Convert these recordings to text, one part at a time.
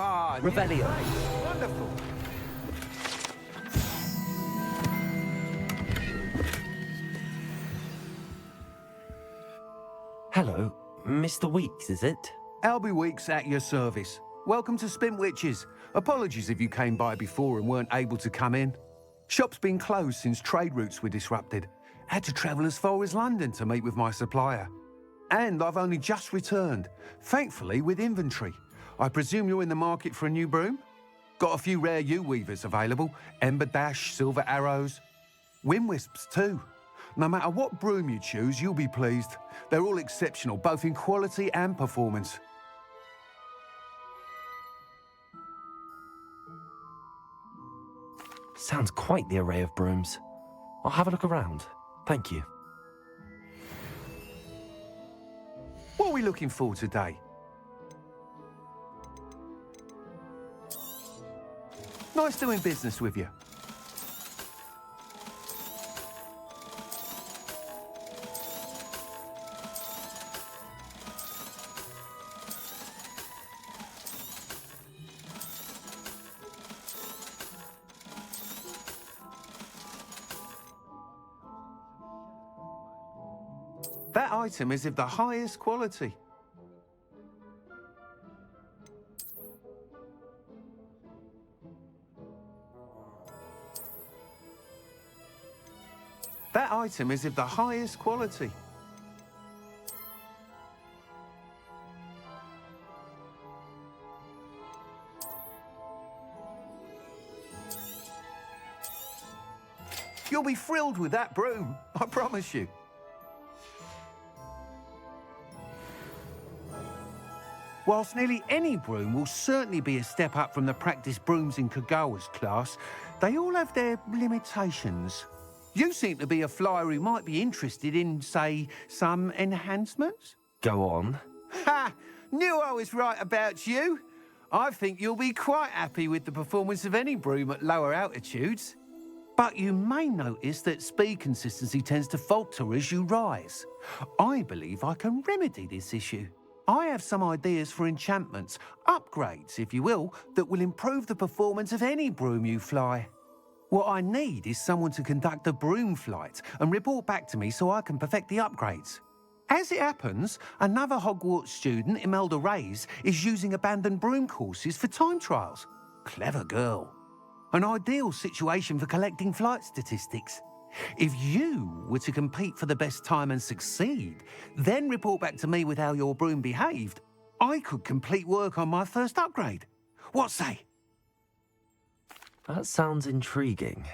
Ah, Revelio. Nice. Wonderful. Hello, Mr. Weeks, is it? Albie Weeks at your service. Welcome to Spintwitches. Apologies if you came by before and weren't able to come in. Shop's been closed since trade routes were disrupted. Had to travel as far as London to meet with my supplier. And I've only just returned, thankfully with inventory. I presume you're in the market for a new broom? Got a few rare U-weavers available, Ember Dash, Silver Arrows, Wind Wisps too. No matter what broom you choose, you'll be pleased. They're all exceptional, both in quality and performance. Sounds quite the array of brooms. I'll have a look around. Thank you. What are we looking for today? Nice doing business with you. That item is of the highest quality. That item is of the highest quality. You'll be thrilled with that broom, I promise you. Whilst nearly any broom will certainly be a step up from the practice brooms in Kagawa's class, they all have their limitations. You seem to be a flyer who might be interested in, say, some enhancements? Go on. Ha! Knew I was right about you. I think you'll be quite happy with the performance of any broom at lower altitudes. But you may notice that speed consistency tends to falter as you rise. I believe I can remedy this issue. I have some ideas for enchantments, upgrades, if you will, that will improve the performance of any broom you fly. What I need is someone to conduct a broom flight and report back to me so I can perfect the upgrades. As it happens, another Hogwarts student, Imelda Reyes, is using abandoned broom courses for time trials. Clever girl. An ideal situation for collecting flight statistics. If you were to compete for the best time and succeed, then report back to me with how your broom behaved, I could complete work on my first upgrade. What say? That sounds intriguing.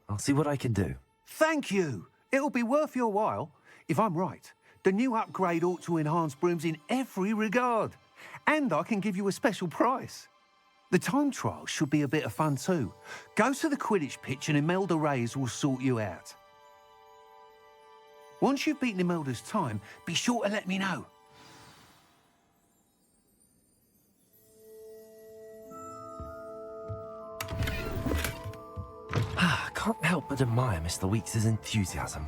I'll see what I can do. Thank you. It'll be worth your while. If I'm right, the new upgrade ought to enhance brooms in every regard. And I can give you a special price. The time trial should be a bit of fun too. Go to the Quidditch pitch and Imelda Reyes will sort you out. Once you've beaten Imelda's time, be sure to let me know. Can't help but admire Mr. Weeks' enthusiasm.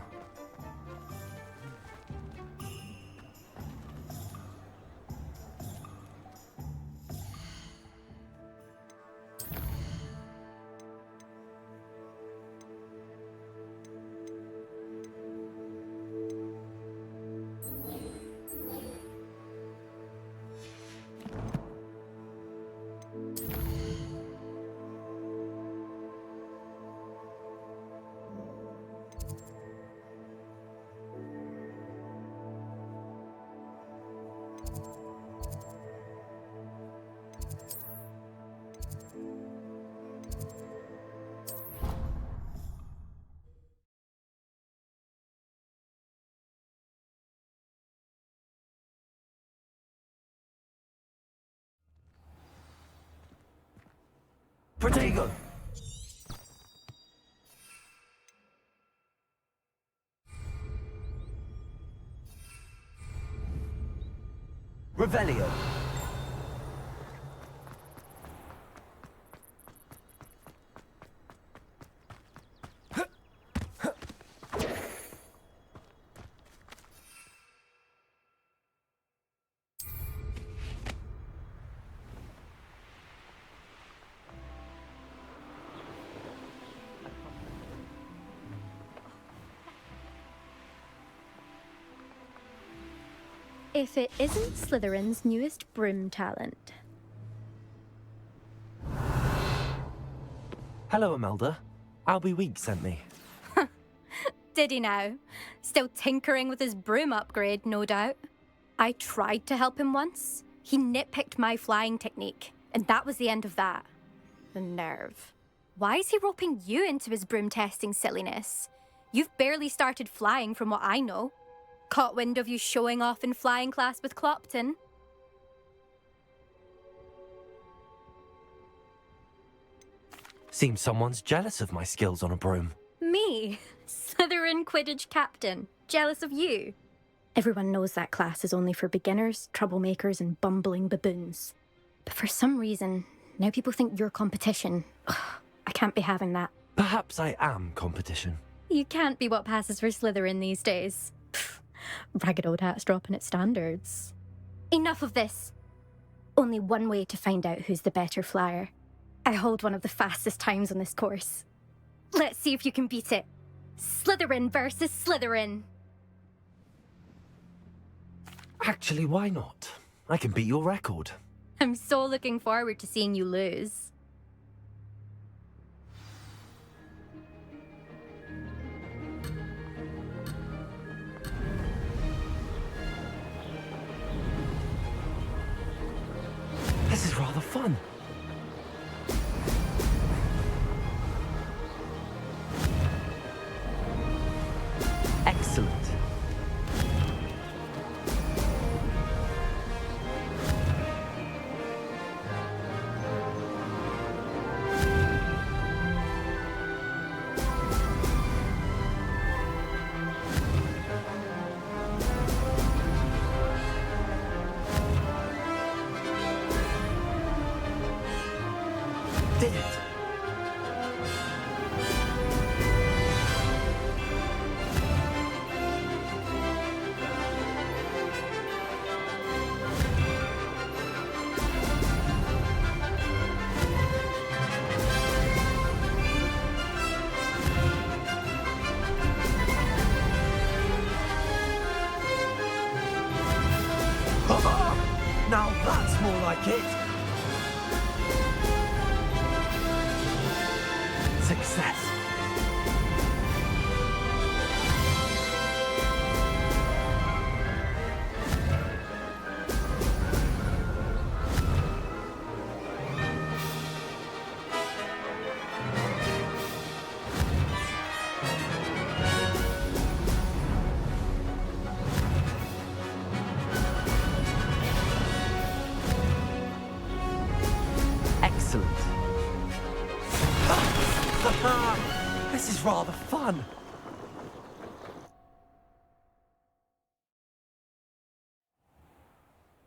Protego! Revelio! If it isn't Slytherin's newest broom talent. Hello, Imelda. Albie Weeks sent me. Did he now? Still tinkering with his broom upgrade, no doubt. I tried to help him once. He nitpicked my flying technique, and that was the end of that. The nerve. Why is he roping you into his broom testing silliness? You've barely started flying from what I know. Caught wind of you showing off in flying class with Clopton. Seems someone's jealous of my skills on a broom. Me? Slytherin Quidditch captain. Jealous of you? Everyone knows that class is only for beginners, troublemakers, and bumbling baboons. But for some reason, now people think you're competition. Ugh, I can't be having that. Perhaps I am competition. You can't be what passes for Slytherin these days. Pfft, ragged old hat's dropping its standards. Enough of this. Only one way to find out who's the better flyer. I hold one of the fastest times on this course. Let's see if you can beat it. Slytherin versus Slytherin. Actually, why not? I can beat your record. I'm so looking forward to seeing you lose. This is rather fun. Excellent. Did it. Now that's more like it. Success. Excellent. This is rather fun.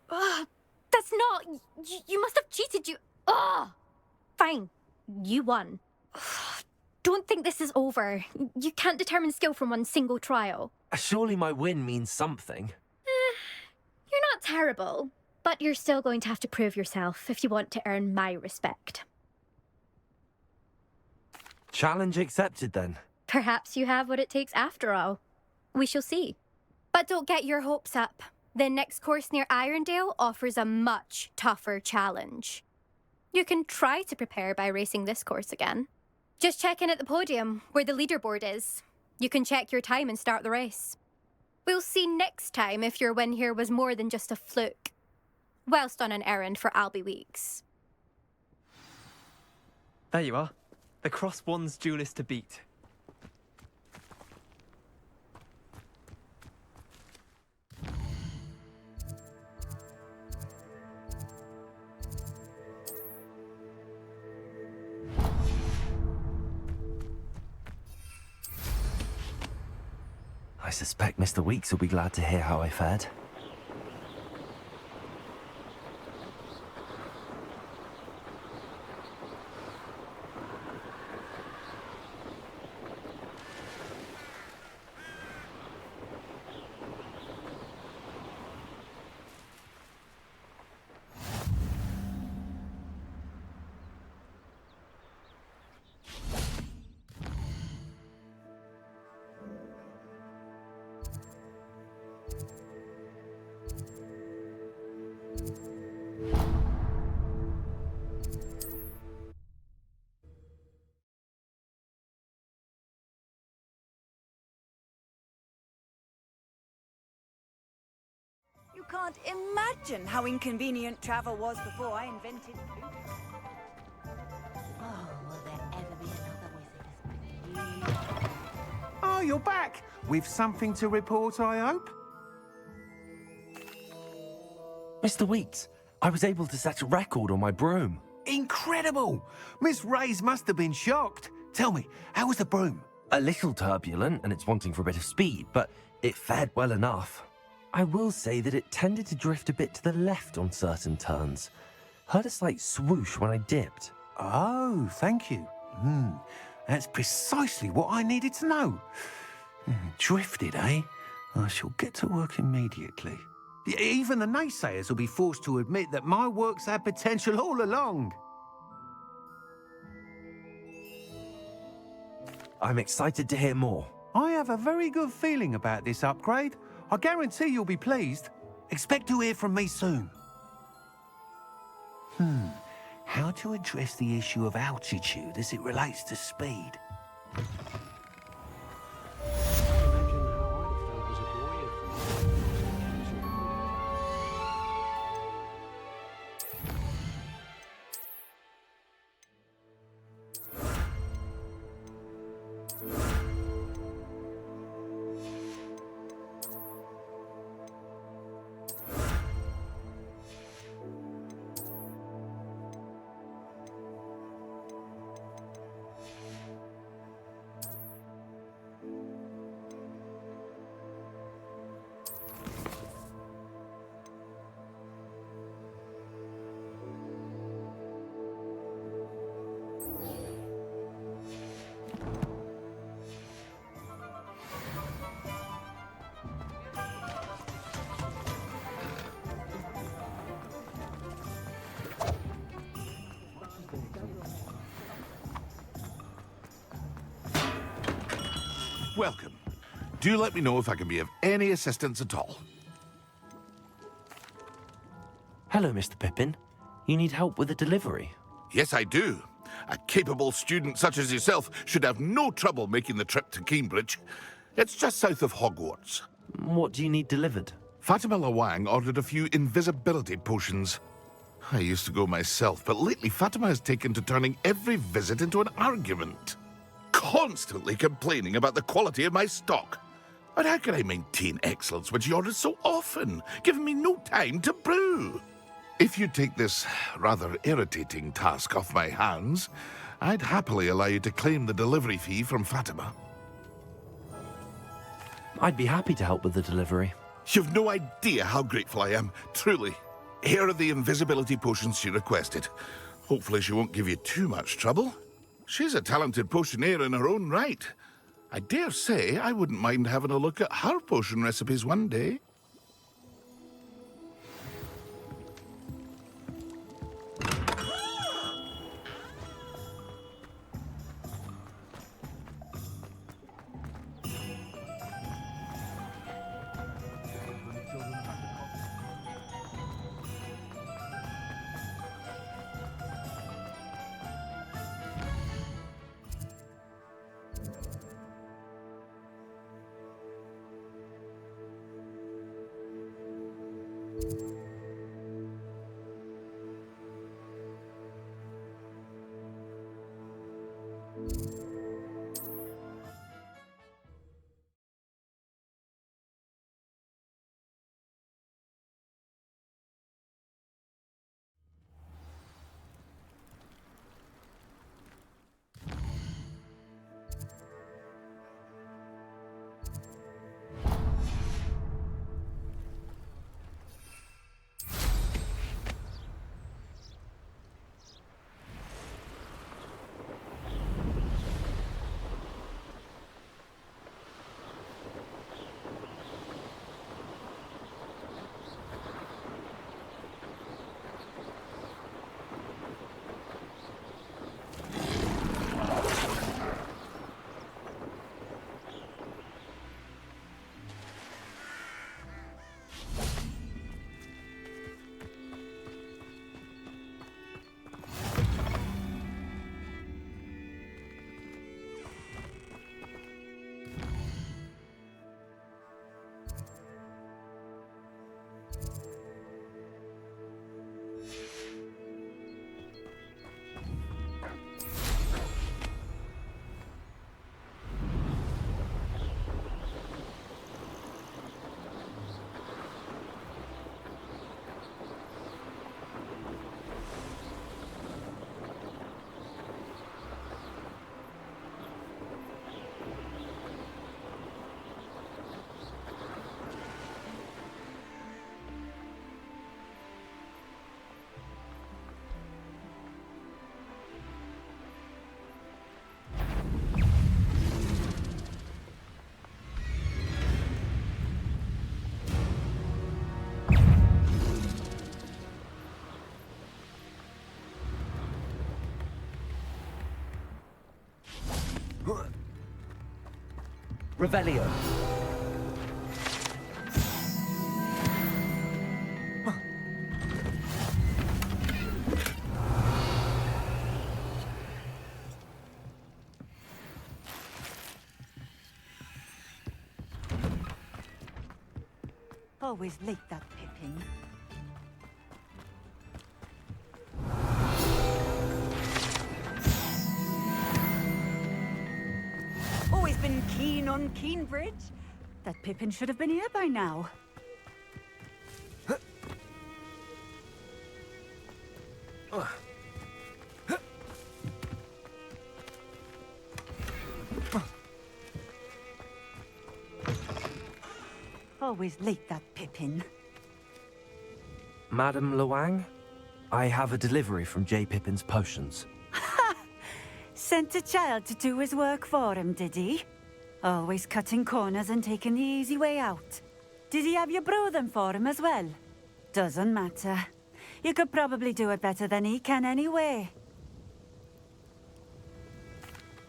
That's not... You must have cheated, you... Fine. You won. Don't think this is over. You can't determine skill from one single trial. Surely my win means something. You're not terrible, but you're still going to have to prove yourself if you want to earn my respect. Challenge accepted then. Perhaps you have what it takes after all. We shall see. But don't get your hopes up. The next course near Irondale offers a much tougher challenge. You can try to prepare by racing this course again. Just check in at the podium, where the leaderboard is. You can check your time and start the race. We'll see next time if your win here was more than just a fluke. Whilst on an errand for Albie Weeks. There you are. The Cross Wands duelist to beat. I suspect Mr. Weeks will be glad to hear how I fared. can't imagine how inconvenient travel was before I invented food. Oh, will there ever be another wizard as pretty? Oh, you're back. With something to report, I hope? Mr. Weeks, I was able to set a record on my broom. Incredible! Miss Ray's must have been shocked. Tell me, how was the broom? A little turbulent and it's wanting for a bit of speed, but it fared well enough. I will say that it tended to drift a bit to the left on certain turns. Heard a slight swoosh when I dipped. Oh, thank you. That's precisely what I needed to know. Drifted, eh? I shall get to work immediately. Even the naysayers will be forced to admit that my work's had potential all along. I'm excited to hear more. I have a very good feeling about this upgrade. I guarantee you'll be pleased. Expect to hear from me soon. How to address the issue of altitude as it relates to speed? Welcome. Do let me know if I can be of any assistance at all. Hello, Mr. Pippin. You need help with a delivery? Yes, I do. A capable student such as yourself should have no trouble making the trip to Cambridge. It's just south of Hogwarts. What do you need delivered? Fatima Lawang ordered a few invisibility potions. I used to go myself, but lately Fatima has taken to turning every visit into an argument. Constantly complaining about the quality of my stock. But how can I maintain excellence when she orders so often, giving me no time to brew? If you take this rather irritating task off my hands, I'd happily allow you to claim the delivery fee from Fatima. I'd be happy to help with the delivery. You've no idea how grateful I am, truly. Here are the invisibility potions she requested. Hopefully she won't give you too much trouble. She's a talented potioneer in her own right. I dare say I wouldn't mind having a look at her potion recipes one day. Revelio. Always late, that Pippin. Always been keen on Keenbridge. That Pippin should have been here by now. Always late, that Pippin. Madam Luang, I have a delivery from J. Pippin's Potions. Sent a child to do his work for him, did he? Always cutting corners and taking the easy way out. Did he have you brew them for him as well? Doesn't matter. You could probably do it better than he can anyway.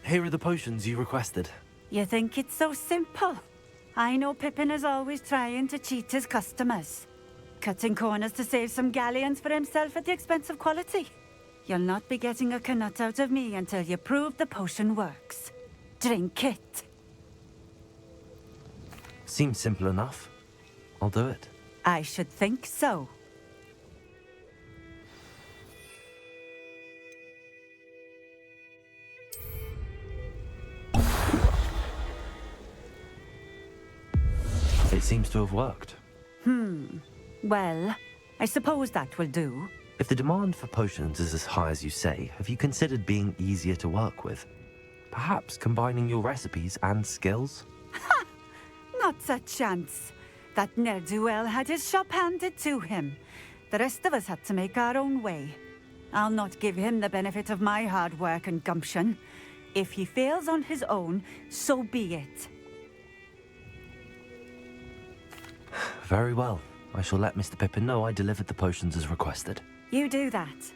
Here are the potions you requested. You think it's so simple? I know Pippin is always trying to cheat his customers. Cutting corners to save some galleons for himself at the expense of quality. You'll not be getting a canut out of me until you prove the potion works. Drink it. Seems simple enough. I'll do it. I should think so. It seems to have worked. Well, I suppose that will do. If the demand for potions is as high as you say, have you considered being easier to work with? Perhaps combining your recipes and skills? Not a chance. That ne'er-do-well had his shop handed to him. The rest of us had to make our own way. I'll not give him the benefit of my hard work and gumption. If he fails on his own, so be it. Very well. I shall let Mr. Pippin know I delivered the potions as requested. You do that.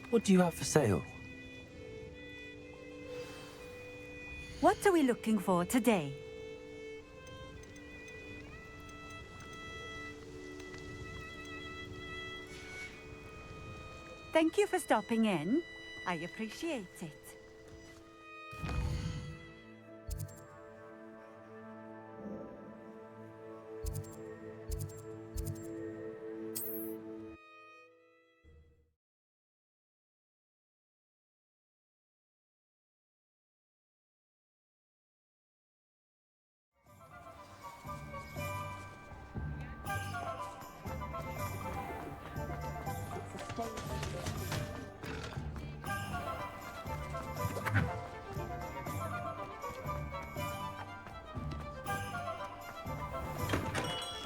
What do you have for sale? What are we looking for today? Thank you for stopping in. I appreciate it.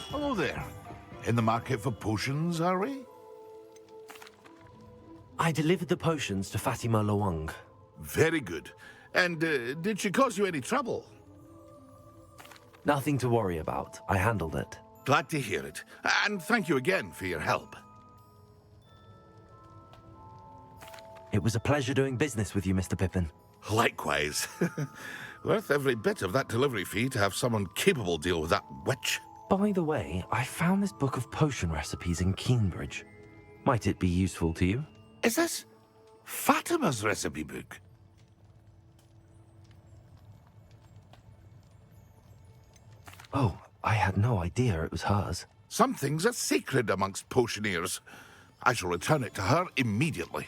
Hello there. In the market for potions, are we? I delivered the potions to Fatima Luang. Very good. And did she cause you any trouble? Nothing to worry about. I handled it. Glad to hear it. And thank you again for your help. It was a pleasure doing business with you, Mr. Pippin. Likewise. Worth every bit of that delivery fee to have someone capable deal with that witch. By the way, I found this book of potion recipes in Keenbridge. Might it be useful to you? Is this Fatima's recipe book? Oh, I had no idea it was hers. Some things are sacred amongst potioneers. I shall return it to her immediately.